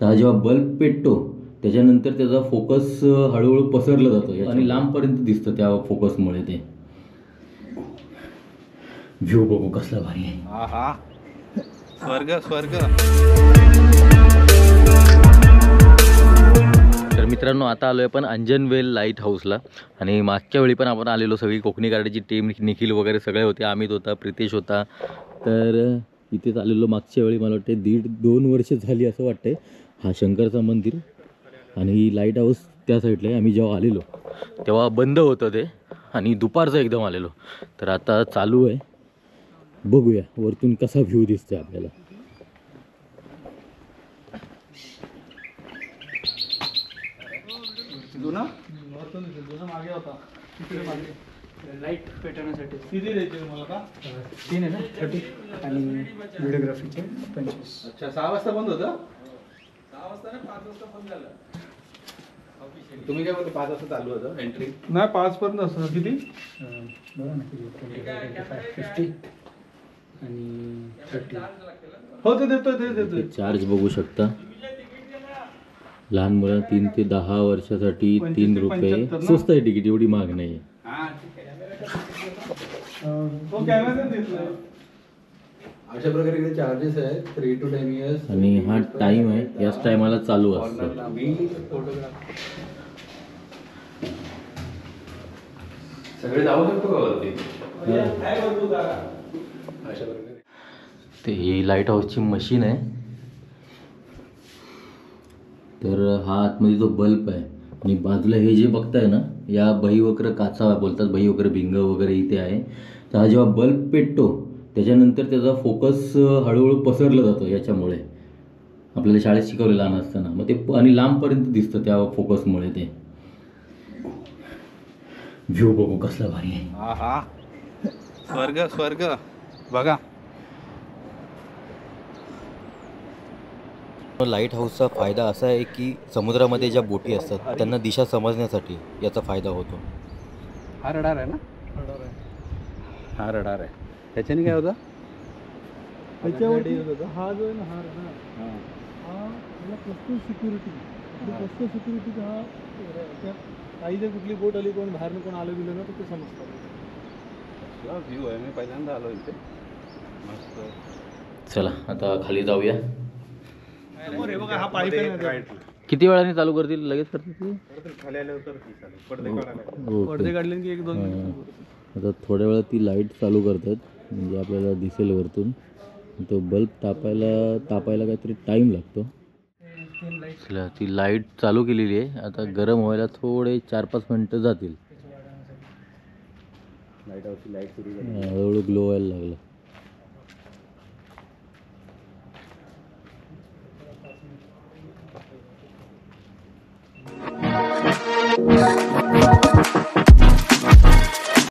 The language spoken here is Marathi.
तर हा जेव्हा बल्ब पेटतो त्याच्यानंतर त्याचा फोकस हळूहळू पसरला जातो आणि लांबपर्यंत दिसतं त्या फोकसमुळे ते व्ह्यू बघू कसला भारी आहे. आहा स्वर्ग स्वर्ग. तर मित्रांनो आता आलो आहे पण अंजनवेल लाईट हाऊसला आणि मागच्या वेळी पण आपण आलेलो सगळी कोकणी गार्डची टीम निखिल वगैरे सगळे होते. अमित होता, प्रितेश होता. तर इथेच आलेलो मागच्या वेळी मला वाटते 1.5-2 वर्ष झाली असं वाटतंय. हा शंकरचं मंदिर आणि लाईट हाऊस त्या साईडला आहे. आम्ही जेव्हा आलेलो तेव्हा बंद होतं ते आणि दुपारचं एकदम आलेलो. तर आता चालू आहे, बघूया वरतून कसा व्ह्यू दिसतोय आपल्याला. मागे होता लाईट पेटवण्यासाठी किती द्यायचे तुम्हाला का 3 आहे ना 30 आणि व्हिडिओग्राफीचे 25. अच्छा 6 वाजता बंद होतं. 6 वाजता नाही 5 वाजता बंद झालं. तुम्ही काय बोलते 5 वाजता चालू होतं एंट्री? नाही 5 पर्यंत असतं. किती बघा ना किती 50 आणि 30. हो ते देतोय चार्ज बघू शकता. लहान मुलं 3 ते 10 वर्षासाठी 3 रुपये. स्वस्त आहे तिकीट, एवढी महाग नाही. अशा प्रकारे इकडे चार्जेस आहेत 3 to 10 years आणि हा टाइम आहे, याच टायमाला चालू असतं. सगळे जाऊ शकतो का वरती? अशा प्रकारे ते ही लाईट हाऊसची मशीन आहे. तर हा आतमध्ये जो बल्ब आहे आणि बाजूला हे जे बघताय ना या बहिवक्र काचा बोलतात, बहिवक्र भिंग वगैरे इथे आहे. तर हा जेव्हा बल्ब पेटतो त्याच्यानंतर त्याचा फोकस हळूहळू पसरला जातो. याच्यामुळे आपल्याला शाळेत शिकवलं लहान असताना, मग ते आणि लांबपर्यंत दिसतं त्या फोकसमुळे ते व्ह्यू बघू कसला भारी आहे. आहा स्वर्ग स्वर्ग बघा. लाईट हाऊसचा फायदा असा आहे की समुद्रामध्ये ज्या बोटी असतात त्यांना दिशा समजण्यासाठी याचा फायदा होतो. हा रडार आहे ना? हा रडार आहे. त्याच्याने काय होतं? त्याच्यावरती हा जो आहे ना हा रडार हा कस्टम सिक्युरिटी हा त्या काही जर कुठली बोट आली, कोण बाहेरनं कोण आलं गेलं ना तर ते समजतं. व्ह्यू आहे. मी पहिल्यांदा आलो इथे. मस्त. चला आता खाली जाऊया. हा पाईप आहे. किती वेळाने चालू करतील? लगेच करतील? खाली आल्यावर पडदे काढले की 1-2 मिनिट. आता थोड्या वेळात ती लाईट चालू करतात म्हणजे आपल्याला दिसेल वरतून. तो बल्ब तापायला काहीतरी टाईम लागतो. चला ती लाईट चालू केलेली आहे. आता गरम व्हायला थोडे 4-5 मिनटं जातील. लाईट हाऊसची लाईट सुरू झाली. हळूहळू ग्लो व्हायला लागलं.